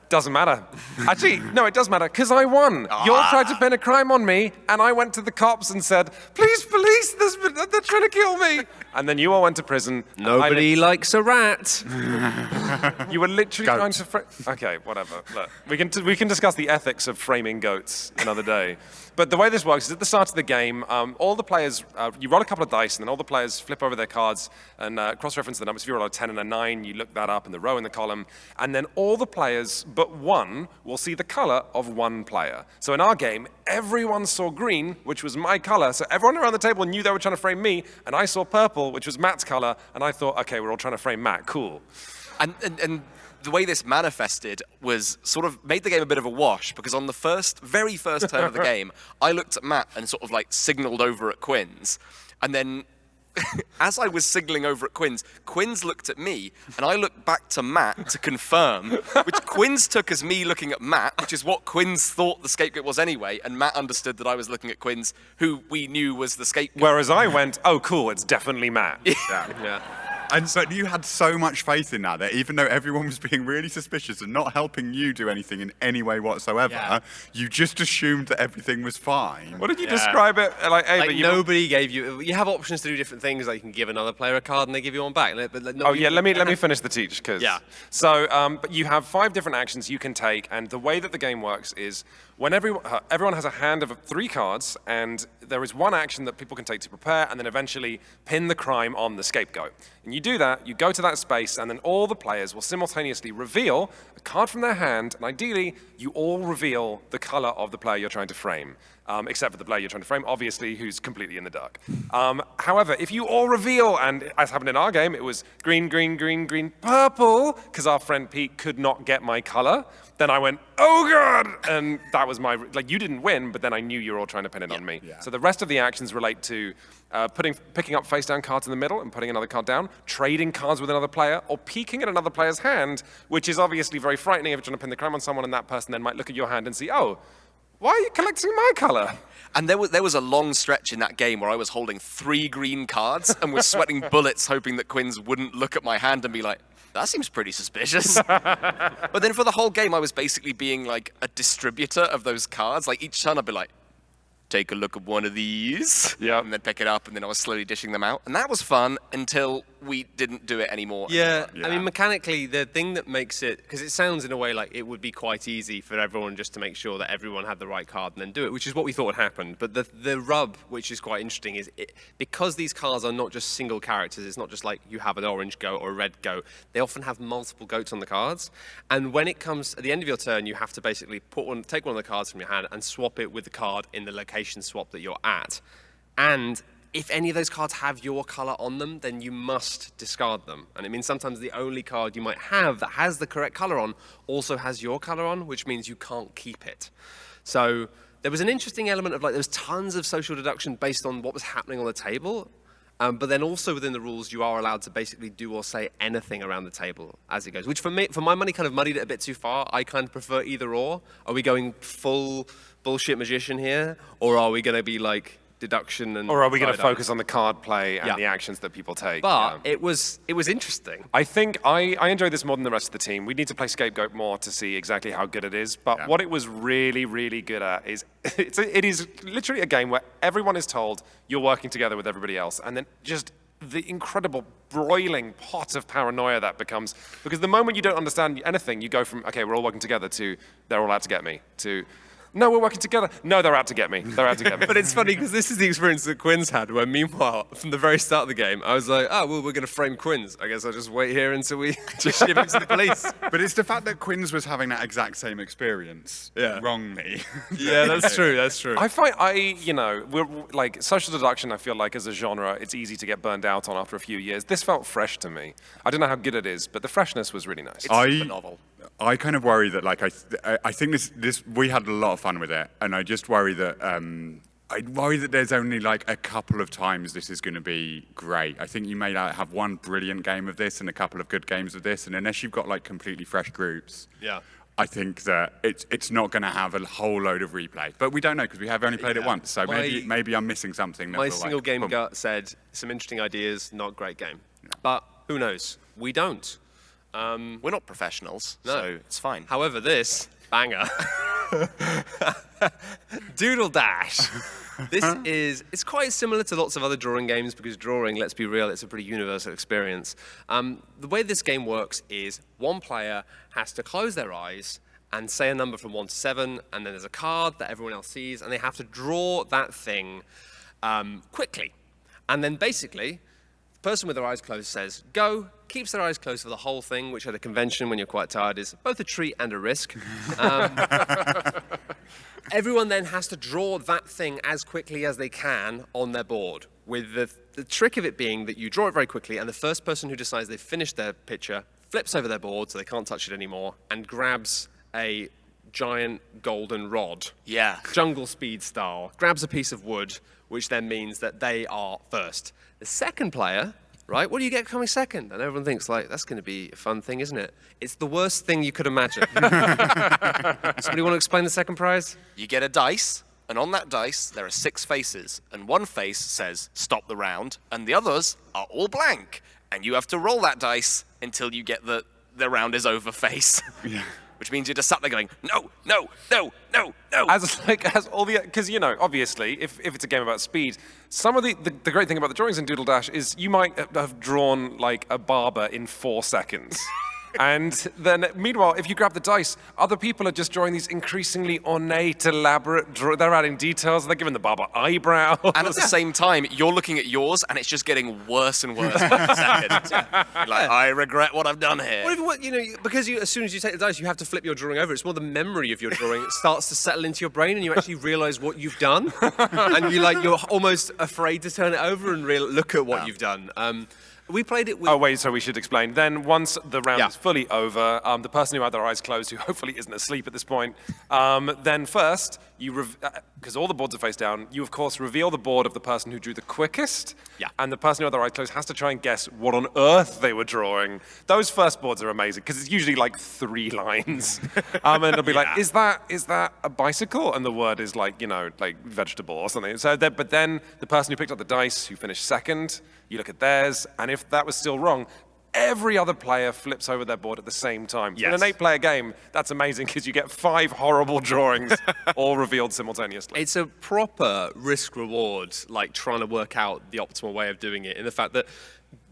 A: Doesn't matter. Actually, no, it does matter, because I won. You all tried to pin a crime on me, and I went to the cops and said, please, police, they're trying to kill me. And then you all went to prison.
B: Nobody likes a rat.
A: You were literally
C: Goat.
A: trying to Okay, whatever. Look, we can discuss the ethics of framing goats another day. But the way this works is at the start of the game, all the players, you roll a couple of dice, and then all the players flip over their cards and cross-reference the numbers. If you roll a 10 and a 9, you look that up in the row in the column, and then all the players but one will see the color of one player. So in our game, everyone saw green, which was my color, so everyone around the table knew they were trying to frame me, and I saw purple, which was Matt's color, and I thought, okay, we're all trying to frame Matt, cool.
D: And the way this manifested was sort of made the game a bit of a wash, because on the very first turn of the game, I looked at Matt and sort of like signaled over at Quinn's, and then as I was signaling over at Quinn's looked at me, and I looked back to Matt to confirm, which Quinn's took as me looking at Matt, which is what Quinn's thought the scapegoat was anyway, and Matt understood that I was looking at Quinn's, who we knew was the scapegoat.
A: Whereas I went, oh, cool, it's definitely Matt.
B: Yeah.
C: And so you had so much faith in that even though everyone was being really suspicious and not helping you do anything in any way whatsoever, you just assumed that everything was fine.
A: What did you describe it like? Hey,
B: Like
A: but
B: nobody gave you. You have options to do different things. Like you can give another player a card and they give you one back. But
A: Oh yeah, let me finish the teach, because So, but you have 5 different actions you can take, and the way that the game works is when everyone has a hand of 3 cards, and there is one action that people can take to prepare, and then eventually pin the crime on the scapegoat. And you do that, you go to that space, and then all the players will simultaneously reveal a card from their hand, and ideally, you all reveal the color of the player you're trying to frame. Except for the player you're trying to frame, obviously, who's completely in the dark. However, if you all reveal, and as happened in our game, it was green, green, green, green, purple, because our friend Pete could not get my color, then I went, oh God! And that was like, you didn't win, but then I knew you were all trying to pin it on me.
C: Yeah.
A: So the rest of the actions relate to picking up face-down cards in the middle and putting another card down, trading cards with another player, or peeking at another player's hand, which is obviously very frightening if you're trying to pin the crime on someone, and that person then might look at your hand and see, oh, why are you collecting my color?
D: And there was a long stretch in that game where I was holding 3 green cards and was sweating bullets hoping that Quinn's wouldn't look at my hand and be like, that seems pretty suspicious. But then for the whole game, I was basically being like a distributor of those cards. Like each turn I'd be like, take a look at one of these, and then pick it up, and then I was slowly dishing them out. And that was fun until we didn't do it anymore.
B: Yeah, I mean, mechanically, the thing that makes it, because it sounds in a way like it would be quite easy for everyone just to make sure that everyone had the right card and then do it, which is what we thought had happened. But the rub, which is quite interesting, is because these cards are not just single characters, it's not just like you have an orange goat or a red goat, they often have multiple goats on the cards. And when it comes at the end of your turn, you have to basically take one of the cards from your hand and swap it with the card in the location swap that you're at. And if any of those cards have your color on them, then you must discard them. And it means sometimes the only card you might have that has the correct color on also has your color on, which means you can't keep it. So there was an interesting element of like, there was tons of social deduction based on what was happening on the table. But then also within the rules, you are allowed to basically do or say anything around the table as it goes, which for my money kind of muddied it a bit too far. I kind of prefer either or. Are we going full bullshit magician here, or are we going to be like deduction and...
A: Or are we going to focus on the card play and the actions that people take?
B: But it was interesting.
A: I think I enjoyed this more than the rest of the team. We need to play Scape Goat more to see exactly how good it is. But what it was really, really good at is it is literally a game where everyone is told you're working together with everybody else, and then just the incredible broiling pot of paranoia that becomes, because the moment you don't understand anything, you go from, okay, we're all working together, to they're all out to get me, to no, we're working together. No, they're out to get me. They're out to get me.
B: But it's funny because this is the experience that Quinn's had, where meanwhile, from the very start of the game, I was like, oh, well, we're going to frame Quinn's. I guess I'll just wait here until we just ship him to the police.
C: But it's the fact that Quinn's was having that exact same experience wrongly.
B: Yeah, that's true. That's true.
A: I find, we're like social deduction, I feel like as a genre, it's easy to get burned out on after a few years. This felt fresh to me. I don't know how good it is, but the freshness was really nice.
D: It's super novel.
C: I kind of worry that, like, I think this we had a lot of fun with it, and I just worry that I worry that there's only like a couple of times this is going to be great. I think you may have one brilliant game of this and a couple of good games of this, and unless you've got like completely fresh groups, I think that it's not going to have a whole load of replay. But we don't know because we have only played it once, so maybe I'm missing something. That
B: my single game gut said some interesting ideas, not great game, but who knows? We don't.
D: We're not professionals, so it's fine.
B: However, this banger, Doodle Dash. It's quite similar to lots of other drawing games because drawing, let's be real, it's a pretty universal experience. The way this game works is one player has to close their eyes and say a number from 1 to 7, and then there's a card that everyone else sees, and they have to draw that thing quickly. And then basically, the person with their eyes closed says, go, keeps their eyes closed for the whole thing, which at a convention when you're quite tired is both a treat and a risk. Everyone then has to draw that thing as quickly as they can on their board, with the trick of it being that you draw it very quickly, and the first person who decides they've finished their picture flips over their board so they can't touch it anymore, and grabs a giant golden rod.
D: Yeah.
B: Jungle Speed style. Grabs a piece of wood, which then means that they are first. The second player, right, what do you get coming second? And everyone thinks, like, that's going to be a fun thing, isn't it? It's the worst thing you could imagine. Somebody want to explain the second prize?
D: You get a dice, and on that dice, there are 6 faces. And one face says, stop the round, and the others are all blank. And you have to roll that dice until you get the round is over face. Yeah. Which means you're just sat there going, no, no, no, no, no.
A: As all the, because obviously, if it's a game about speed, some of the great thing about the drawings in Doodle Dash is you might have drawn like a barber in 4 seconds. And then, meanwhile, if you grab the dice, other people are just drawing these increasingly ornate, elaborate. They're adding details. They're giving the barber eyebrows.
D: And at the same time, you're looking at yours, and it's just getting worse and worse per second. Like, I regret what I've done here.
B: Because as soon as you take the dice, you have to flip your drawing over. It's more the memory of your drawing. It starts to settle into your brain, and you actually realize what you've done. And you're almost afraid to turn it over and look at what you've done. We played it with...
A: Oh, wait, so we should explain. Then once the round is fully over, the person who had their eyes closed, who hopefully isn't asleep at this point, then first, because all the boards are face down, you, of course, reveal the board of the person who drew the quickest.
B: Yeah.
A: And the person who had their eyes closed has to try and guess what on earth they were drawing. Those first boards are amazing, because it's usually like 3 lines. And it'll be like, is that a bicycle? And the word is like, like vegetable or something. So, but then the person who picked up the dice, who finished second, you look at theirs, and if that was still wrong, every other player flips over their board at the same time. Yes. In an 8-player game, that's amazing because you get 5 horrible drawings all revealed simultaneously.
B: It's a proper risk-reward, like trying to work out the optimal way of doing it, in the fact that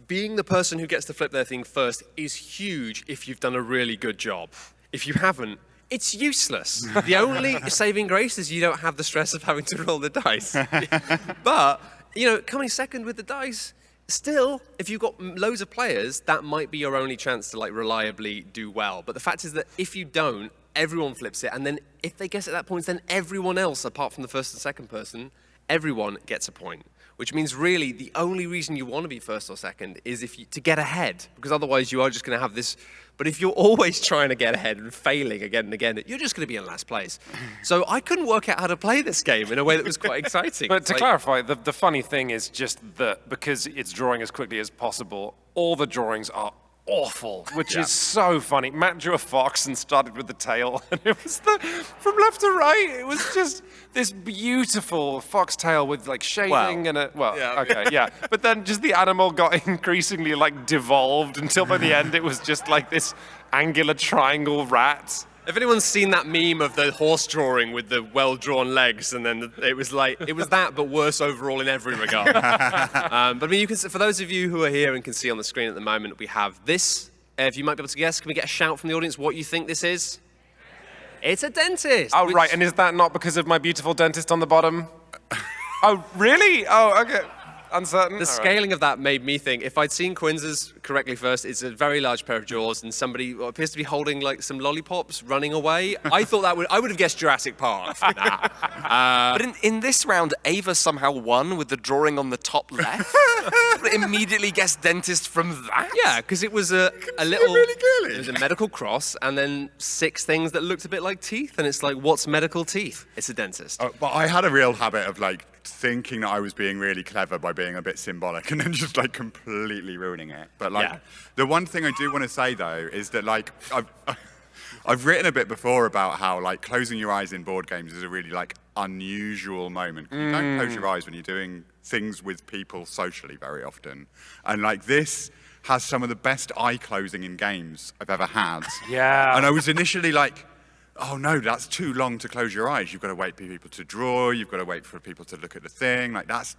B: being the person who gets to flip their thing first is huge if you've done a really good job. If you haven't, it's useless. The only saving grace is you don't have the stress of having to roll the dice. But, coming second with the dice, still, if you've got loads of players, that might be your only chance to reliably do well. But the fact is that if you don't, everyone flips it, and then if they guess at that point, then everyone else, apart from the first and second person, everyone gets a point. which means really the only reason you want to be first or second is to get ahead, because otherwise you are just going to have this. But if you're always trying to get ahead and failing again and again, you're just going to be in last place. So I couldn't work out how to play this game in a way that was quite exciting.
A: But to clarify, the funny thing is just that because it's drawing as quickly as possible, all the drawings are awful, which is so funny. Matt drew a fox and started with the tail, and it was from left to right, it was just this beautiful fox tail with like shading and but then just the animal got increasingly like devolved until by the end it was just like this angular triangle rat.
B: If anyone's seen that meme of the horse drawing with the well-drawn legs, and then it was that, but worse overall in every regard. But I mean, you can, for those of you who are here and can see on the screen at the moment, we have this. If you might be able to guess, can we get a shout from the audience what you think this is? It's a dentist.
A: Oh, right, and is that not because of my beautiful dentist on the bottom? Oh, really? Oh, okay. Uncertain?
B: The scaling of that made me think, if I'd seen Quinn's correctly first, it's a very large pair of jaws and somebody appears to be holding like some lollipops running away. I thought I would have guessed Jurassic Park.
D: But in this round, Ava somehow won with the drawing on the top left. But immediately guessed dentist from that.
B: Yeah, because it was a little,
C: really clearly.
B: It was a medical cross and then 6 things that looked a bit like teeth. And it's like, what's medical teeth? It's a dentist.
C: Oh, but I had a real habit of like thinking that I was being really clever by being a bit symbolic and then just like completely ruining it. But like, the one thing I do want to say though is that like, I've written a bit before about how like closing your eyes in board games is a really like unusual moment. You don't close your eyes when you're doing things with people socially very often. And like this has some of the best eye closing in games I've ever had.
A: Yeah.
C: And I was initially like, oh no, that's too long to close your eyes. You've got to wait for people to draw. You've got to wait for people to look at the thing. Like that's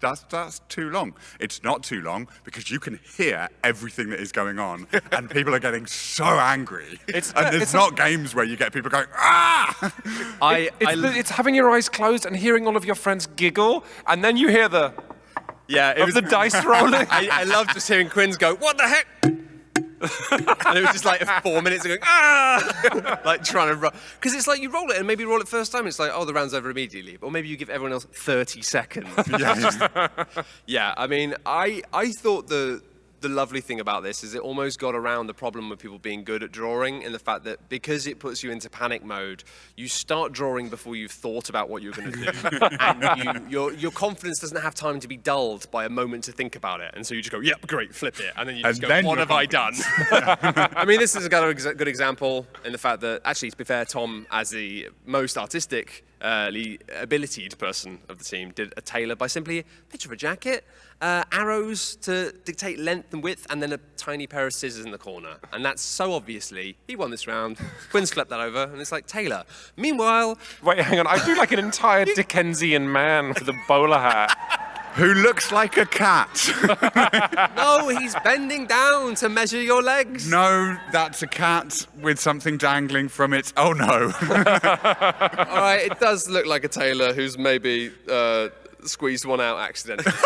C: too long. It's not too long because you can hear everything that is going on, and people are getting so angry. There's not games where you get people going ah.
A: It's having your eyes closed and hearing all of your friends giggle, and then you hear the the dice rolling.
B: I love just hearing Quinn's go, what the heck? And it was just like 4 minutes of going, ah! Like trying to run. Because it's like you roll it and maybe roll it first time, it's like, oh, the round's over immediately. Or maybe you give everyone else 30 seconds. Yeah, I mean, I thought the lovely thing about this is it almost got around the problem of people being good at drawing, in the fact that because it puts you into panic mode, you start drawing before you've thought about what you're going to do. And your confidence doesn't have time to be dulled by a moment to think about it. And so you just go, yep, great, flip it. And then you just go, what have I done? I mean, this is a good example in the fact that, actually, to be fair, Tom, as the most artistic abilitied person of the team, did a tailor by simply a picture of a jacket, arrows to dictate length and width, and then a tiny pair of scissors in the corner. And that's so obviously, he won this round. Quinn's flipped that over, and it's like, Taylor. Meanwhile...
A: Wait, hang on. I do like an entire Dickensian man with a bowler hat.
C: Who looks like a cat.
B: No, he's bending down to measure your legs.
C: No, that's a cat with something dangling from it. Oh, no.
B: All right, it does look like a tailor who's maybe squeezed one out accidentally.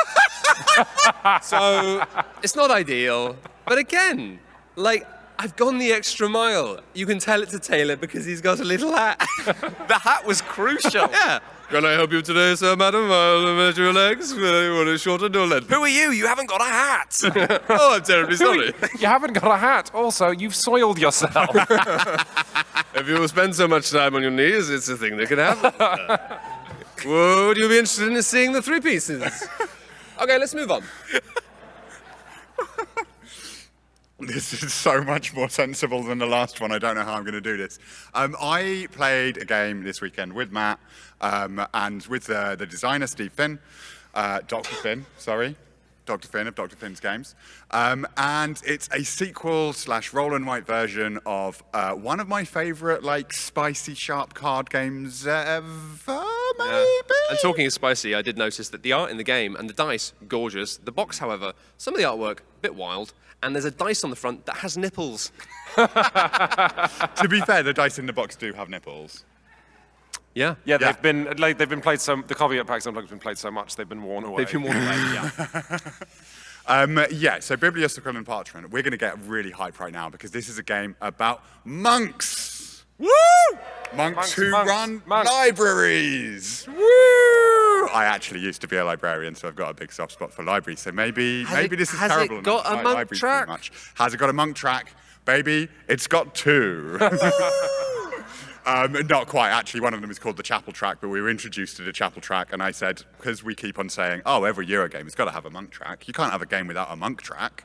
B: So, it's not ideal. But again, like, I've gone the extra mile. You can tell it's a tailor because he's got a little hat.
D: The hat was crucial.
B: Yeah. Can I help you today, sir, madam? I'll measure your legs. You want a shorter or length?
D: Who are you? You haven't got a hat.
B: Oh, I'm terribly sorry.
A: You haven't got a hat. Also, you've soiled yourself.
B: If you spend so much time on your knees, it's a thing that can happen. Would you be interested in seeing the 3 pieces? Okay, let's move on.
C: This is so much more sensible than the last one. I don't know how I'm going to do this. I played a game this weekend with Matt and with the designer, Steve Finn, Dr. Finn, sorry. Dr. Finn of Dr. Finn's Games. And it's a sequel / roll and write version of one of my favorite, like, spicy, sharp card games ever, maybe?
B: And talking of spicy, I did notice that the art in the game and the dice, gorgeous. The box, however, some of the artwork, a bit wild. And there's a dice on the front that has nipples.
C: To be fair, the dice in the box do have nipples.
B: Yeah.
A: Yeah, they've been played so. The copy at PAX Unplugged has been played so much they've been worn away.
B: They've been worn away. Yeah.
C: Yeah, so Biblios, Quill, and Parchment, we're going to get really hyped right now because this is a game about monks. Woo! Monks who run libraries. Woo! I actually used to be a librarian, so I've got a big soft spot for libraries. So maybe this is
B: has
C: terrible.
B: it got a monk track?
C: Has it got a monk track? Baby, it's got 2. Not quite, actually. One of them is called the Chapel Track, but we were introduced to the Chapel Track, and I said, because we keep on saying, oh, every Euro game has got to have a monk track. You can't have a game without a monk track.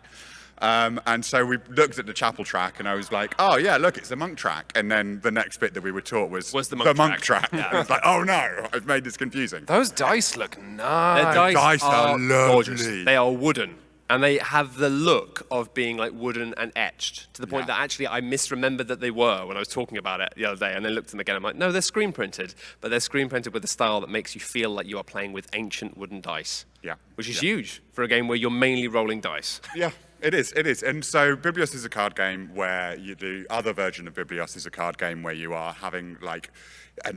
C: And so we looked at the Chapel Track, and I was like, oh, yeah, look, it's a monk track. And then the next bit that we were taught was
B: the monk
C: track. Yeah. I was like, oh, no, I've made this confusing.
A: Those dice look nice.
B: Their dice are gorgeous.
C: lovely.
B: They are wooden. And they have the look of being like wooden and etched, to the point that actually I misremembered that they were when I was talking about it the other day, and then looked at them again. I'm like, no, they're screen printed, but they're screen printed with a style that makes you feel like you are playing with ancient wooden dice.
C: Yeah.
B: Which is huge for a game where you're mainly rolling dice.
C: Yeah, it is. And so Biblios is a card game where the other version of Biblios is a card game where you are having like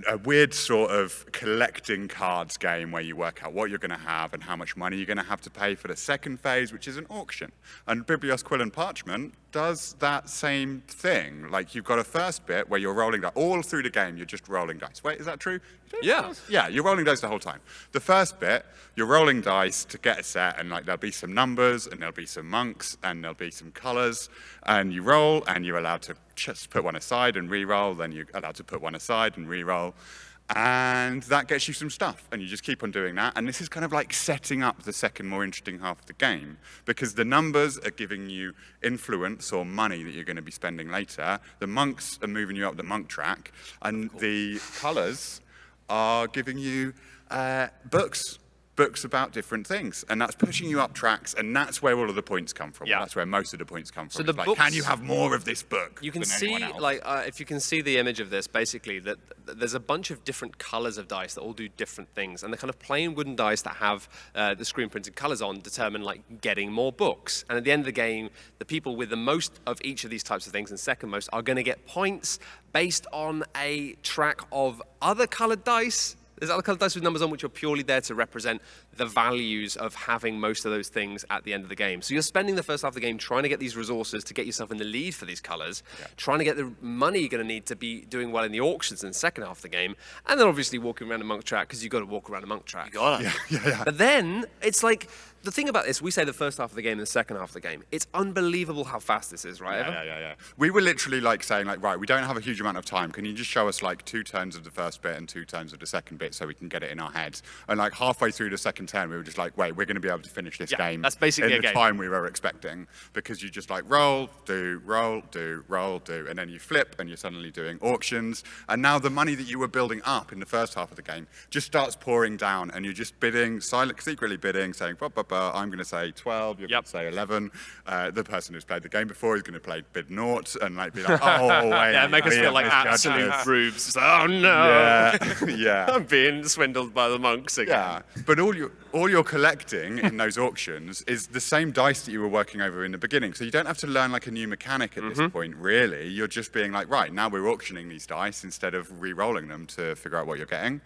C: a weird sort of collecting cards game where you work out what you're going to have and how much money you're going to have to pay for the second phase, which is an auction. And Biblios, Quill, and Parchment does that same thing. Like, you've got a first bit where you're rolling dice. All through the game, you're just rolling dice. Wait, is that true?
B: Yeah.
C: Yeah, you're rolling dice the whole time. The first bit, you're rolling dice to get a set, and like there'll be some numbers, and there'll be some monks, and there'll be some colors, and you roll, and you're allowed to just put one aside and re-roll, then you're allowed to put one aside and re-roll, and that gets you some stuff, and you just keep on doing that. And this is kind of like setting up the second, more interesting half of the game, because the numbers are giving you influence or money that you're going to be spending later. The monks are moving you up the monk track, and the colors are giving you books about different things, and that's pushing you up tracks, and that's where all of the points come from.
B: Yeah.
C: That's where most of the points come from.
B: So the
C: It's like,
B: books-
C: can you have more of this book?
B: You can
C: than
B: see,
C: anyone else?
B: like, if you can see the image of this, basically, that there's a bunch of different colors of dice that all do different things. And the kind of plain wooden dice that have the screen printed colors on determine, like, getting more books. And at the end of the game, the people with the most of each of these types of things and second most are going to get points based on a track of other colored dice. There's other colored dice with numbers on which are purely there to represent the values of having most of those things at the end of the game. So you're spending the first half of the game trying to get these resources to get yourself in the lead for these colors, trying to get the money you're going to need to be doing well in the auctions in the second half of the game, and then obviously walking around a monk track, because you've got to walk around a monk track.
D: You gotta.
C: Yeah.
B: But then, it's like, the thing about this, we say the first half of the game and the second half of the game. It's unbelievable how fast this is, right, Eva?
C: Yeah. We were literally like saying, like, right, we don't have a huge amount of time. Can you just show us like 2 turns of the first bit and 2 turns of the second bit so we can get it in our heads? And like halfway through the second turn, we were just like, wait, we're going to be able to finish this game.
B: That's basically
C: in
B: a
C: the
B: game.
C: time we were expecting, because you just like roll, do, and then you flip and you're suddenly doing auctions. And now the money that you were building up in the first half of the game just starts pouring down, and you're just bidding, secretly bidding, saying, I'm going to say 12, you're going to say 11. The person who's played the game before is going to bid naught, and like be like, oh, wait.
B: Yeah, make us feel like absolute rubes. It's like, oh no,
C: Yeah.
B: I'm being swindled by the monks again.
C: Yeah, but all you're collecting in those auctions is the same dice that you were working over in the beginning. So you don't have to learn like a new mechanic at this point, really. You're just being like, right, now we're auctioning these dice instead of re-rolling them to figure out what you're getting.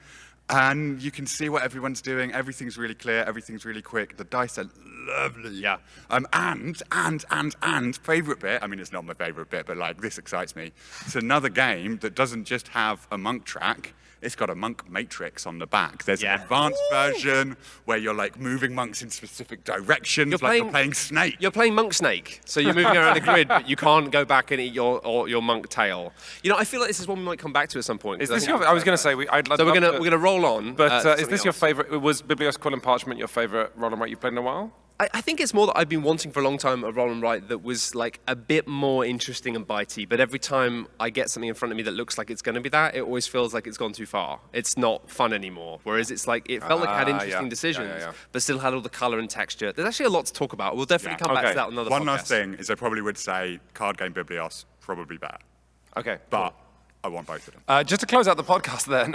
C: And you can see what everyone's doing. Everything's really clear. Everything's really quick. The dice are lovely.
B: Yeah.
C: And favorite bit. I mean, it's not my favorite bit, but like this excites me. It's another game that doesn't just have a monk track. It's got a monk matrix on the back. There's an advanced version where you're like moving monks in specific directions, you're playing Snake.
B: You're playing Monk Snake, so you're moving around the grid, but you can't go back and eat your monk tail. You know, I feel like this is one we might come back to at some point.
A: Is this I was going to say, I'd love
B: so we're
A: to...
B: going to roll on.
A: But is this your favorite? Was Biblios, Quill, and Parchment your favorite roll and write you've played in a while?
B: I think it's more that I've been wanting for a long time a roll and write that was like a bit more interesting and bitey, but every time I get something in front of me that looks like it's going to be that, it always feels like it's gone too far. It's not fun anymore. Whereas it's like, it felt like it had interesting decisions, but still had all the color and texture. There's actually a lot to talk about. We'll definitely come back to that on another podcast.
C: One last thing is I probably would say card game Biblios, probably better.
A: Okay.
C: But I want both of them.
A: Just to close out the podcast then,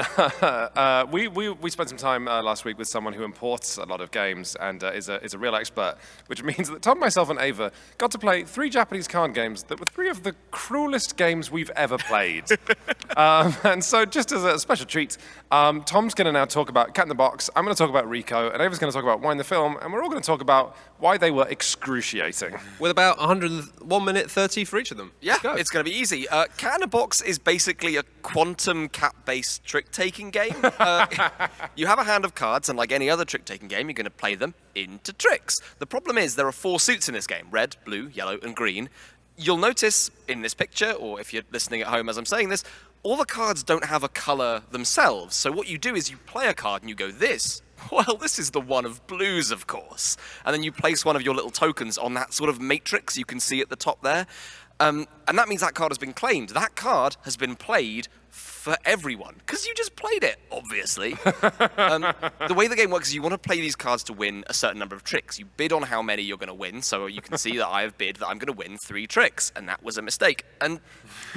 A: we spent some time last week with someone who imports a lot of games and is a real expert, which means that Tom, myself, and Ava got to play 3 Japanese card games that were 3 of the cruelest games we've ever played. And so just as a special treat, Tom's going to now talk about Cat in the Box, I'm going to talk about Rico, and Ava's going to talk about Wine the Film, and we're all going to talk about why they were excruciating.
B: With about 101 minute 30 for each of them.
D: Yeah, it's going to be easy. Cat in a Box is basically basically a quantum cat-based trick-taking game. You have a hand of cards, and like any other trick-taking game, you're going to play them into tricks. The problem is there are 4 suits in this game: red, blue, yellow, and green. You'll notice in this picture, or if you're listening at home as I'm saying this, all the cards don't have a color themselves. So what you do is you play a card and you go, this is the one of blues, of course. And then you place one of your little tokens on that sort of matrix you can see at the top there. And that means that card has been claimed. That card has been played for everyone, because you just played it, obviously. The way the game works is you want to play these cards to win a certain number of tricks. You bid on how many you're going to win, so you can see that I have bid that I'm going to win 3 tricks, and that was a mistake. And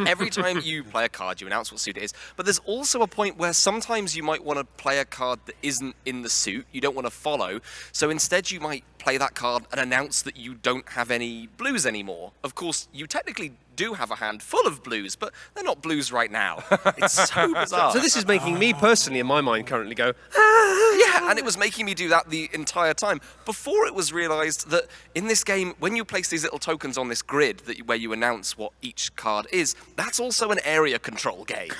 D: every time you play a card, you announce what suit it is. But there's also a point where sometimes you might want to play a card that isn't in the suit, you don't want to follow, so instead you might play that card and announce that you don't have any blues anymore. Of course, you technically do have a hand full of blues, but they're not blues right now. It's so bizarre.
B: So this is making me personally, in my mind, currently go,
D: Yeah, and it was making me do that the entire time. Before it was realized that in this game, when you place these little tokens on this grid where you announce what each card is, that's also an area control game.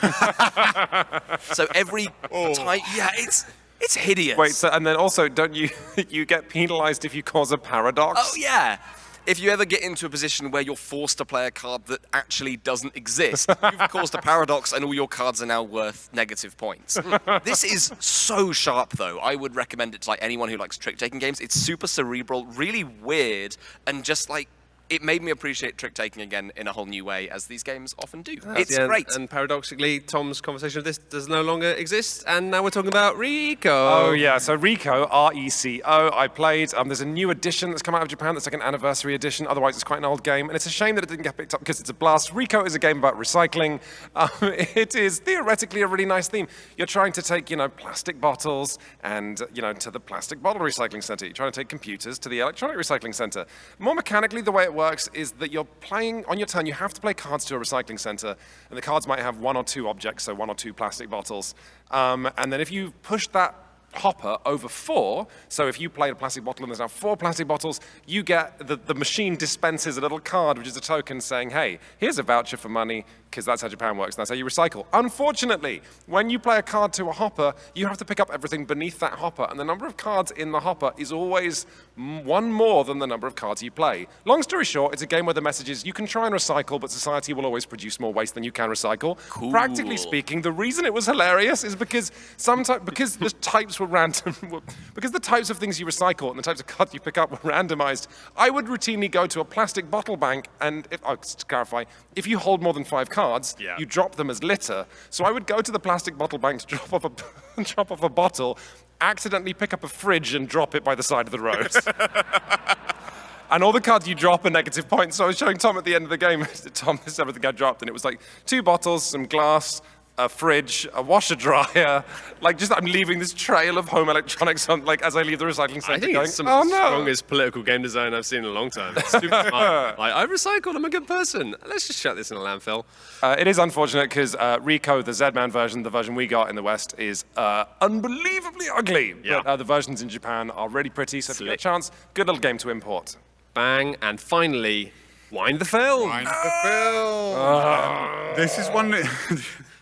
D: So every time, yeah, it's hideous.
A: Wait, so, and then also, don't you you get penalized if you cause a paradox?
D: Oh, yeah. If you ever get into a position where you're forced to play a card that actually doesn't exist, you've caused a paradox and all your cards are now worth negative points. This is so sharp, though. I would recommend it to like anyone who likes trick-taking games. It's super cerebral, really weird, and just like, it made me appreciate trick-taking again in a whole new way, as these games often do. It's great.
B: And paradoxically, Tom's conversation of this does no longer exist, and now we're talking about Rico.
A: Oh, yeah, so Rico, R-E-C-O, I played. There's a new edition that's come out of Japan, that's like an anniversary edition. Otherwise, it's quite an old game, and it's a shame that it didn't get picked up because it's a blast. Rico is a game about recycling. It is theoretically a really nice theme. You're trying to take, plastic bottles and, to the plastic bottle recycling center. You're trying to take computers to the electronic recycling center. More mechanically, the way it works is that you're playing, on your turn, you have to play cards to a recycling center, and the cards might have 1 or 2 objects, so 1 or 2 plastic bottles. And then if you push that hopper over 4, so if you played a plastic bottle and there's now 4 plastic bottles, you get, the machine dispenses a little card, which is a token saying, hey, here's a voucher for money, because that's how Japan works, and that's how you recycle. Unfortunately, when you play a card to a hopper, you have to pick up everything beneath that hopper, and the number of cards in the hopper is always 1 more than the number of cards you play. Long story short, it's a game where the message is you can try and recycle, but society will always produce more waste than you can recycle.
D: Cool.
A: Practically speaking, the reason it was hilarious is because because the types were random, because the types of things you recycle and the types of cards you pick up were randomized, I would routinely go to a plastic bottle bank, and to clarify, if you hold more than 5 cards, you drop them as litter. So I would go to the plastic bottle bank to drop off a bottle, accidentally pick up a fridge and drop it by the side of the road. And all the cards you drop are negative points. So I was showing Tom at the end of the game, Tom, this is everything I dropped, and it was like 2 bottles, some glass, a fridge, a washer dryer, I'm leaving this trail of home electronics on, as I leave the recycling center.
B: I think it's some of the strongest political game design I've seen in a long time. It's super smart. I recycled, I'm a good person. Let's just shut this in a landfill.
A: It is unfortunate because Rico, the Z-Man version, the version we got in the West, is unbelievably ugly.
B: Yeah.
A: But the versions in Japan are really pretty, so if you get a chance, good little game to import.
B: Bang, and finally, Wind the Film.
C: Wind the Film. This is one.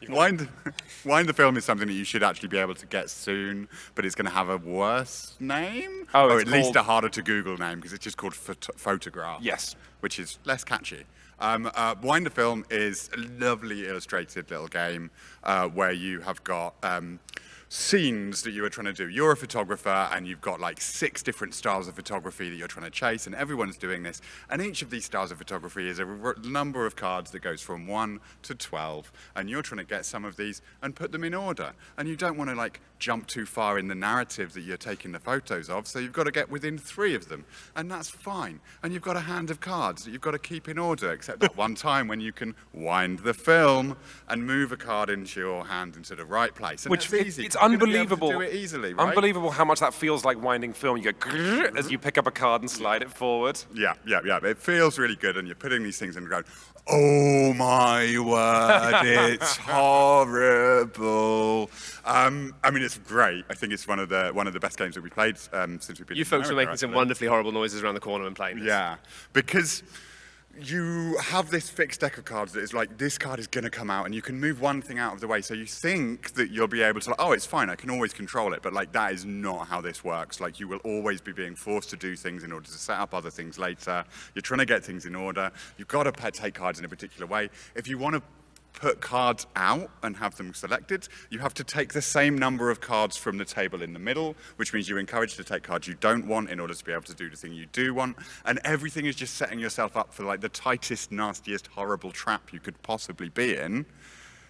C: Wind the Film is something that you should actually be able to get soon, but it's going to have a worse name, or at least a harder to Google name, because it's just called Photograph.
A: Yes,
C: which is less catchy. Wind the Film is a lovely illustrated little game where you have got scenes that you are trying to do. You're a photographer and you've got 6 different styles of photography that you're trying to chase, and everyone's doing this. And each of these styles of photography is a number of cards that goes from 1 to 12, and you're trying to get some of these and put them in order. And you don't want to jump too far in the narrative that you're taking the photos of, so you've got to get within 3 of them, and that's fine. And you've got a hand of cards that you've got to keep in order, except that one time when you can wind the film and move a card into your hand into the right place. And
A: which
C: easy.
A: It's unbelievable.
C: Do it easily, right?
A: Unbelievable how much that feels like winding film. You go as you pick up a card and slide it forward.
C: Yeah. It feels really good, and you're putting these things in and going, oh my word, it's horrible. It's great. I think it's one of the best games that we played since we've been.
B: You folks are making some wonderfully horrible noises around the corner and playing this.
C: Yeah, because you have this fixed deck of cards that is like, this card is going to come out, and you can move one thing out of the way, so you think that you'll be able to, like, oh, it's fine, I can always control it, but like that is not how this works. Like, you will always be being forced to do things in order to set up other things later. You're trying to get things in order. You've got to take cards in a particular way. If you want to put cards out and have them selected, you have to take the same number of cards from the table in the middle, which means you're encouraged to take cards you don't want in order to be able to do the thing you do want. And everything is just setting yourself up for like the tightest, nastiest, horrible trap you could possibly be in.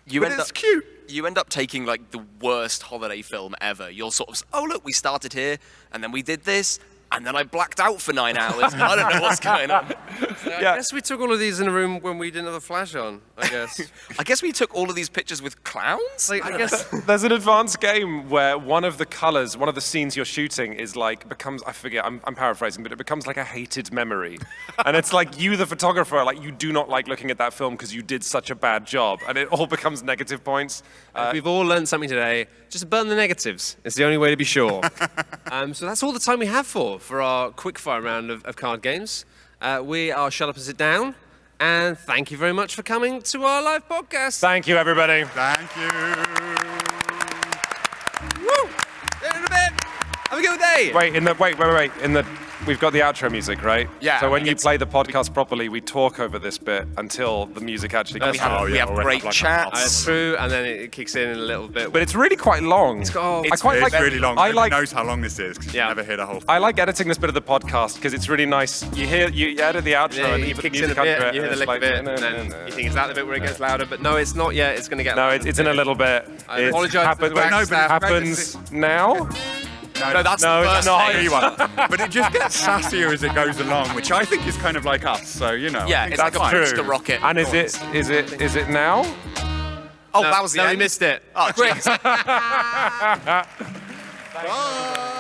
C: It's cute.
D: You end up taking like the worst holiday film ever. You'll sort of, oh look, we started here, and then we did this, and then I blacked out for 9 hours. I don't know what's going on.
B: So I guess we took all of these in a room when we didn't have the flash on, I guess.
D: I guess we took all of these pictures with clowns?
B: Like, I guess
A: There's an advanced game where one of the colors, one of the scenes you're shooting is like, becomes, I forget, I'm paraphrasing, but it becomes like a hated memory. And it's like you, the photographer, like you do not like looking at that film because you did such a bad job. And it all becomes negative points.
B: we've all learned something today. Just burn the negatives. It's the only way to be sure. So that's all the time we have for our quickfire round of card games. We are Shut Up and Sit Down. And thank you very much for coming to our live podcast.
A: Thank you, everybody.
C: Thank you.
B: Woo! See you in a bit. Have a good day.
A: Wait. We've got the outro music, right?
D: Yeah.
A: So when you play the podcast properly, we talk over this bit until the music actually comes out.
D: We have great chats.
B: That's true, and then it kicks in a little bit.
A: But it's really quite long.
B: It's
C: Really long.
A: I
C: Nobody knows how long this is because you never hear the whole thing.
A: I like editing this bit of the podcast because it's really nice. You edit the outro and
B: it
A: you put the
B: kicks in a
A: music under
B: bit,
A: it.
B: you hear the
A: and
B: lick
A: it's
B: a bit,
A: like,
B: and then you think it's that the bit where it gets louder, but no, it's not yet. It's going to get
A: No,
B: louder.
A: it's in a little bit.
B: I apologise to the back staff.
A: happens now.
D: No, that's
A: No,
D: the
A: it's
D: first
A: not.
D: stage.
C: You are. But it just gets sassier as it goes along, which I think is kind of like us. So you know.
D: Yeah,
C: I think
D: it's like
C: that's
D: a
C: fine.
D: booster rocket.
A: And is it now?
D: Oh, that was the
B: No,
D: end.
B: we missed it.
D: Oh, jeez.
C: Bye.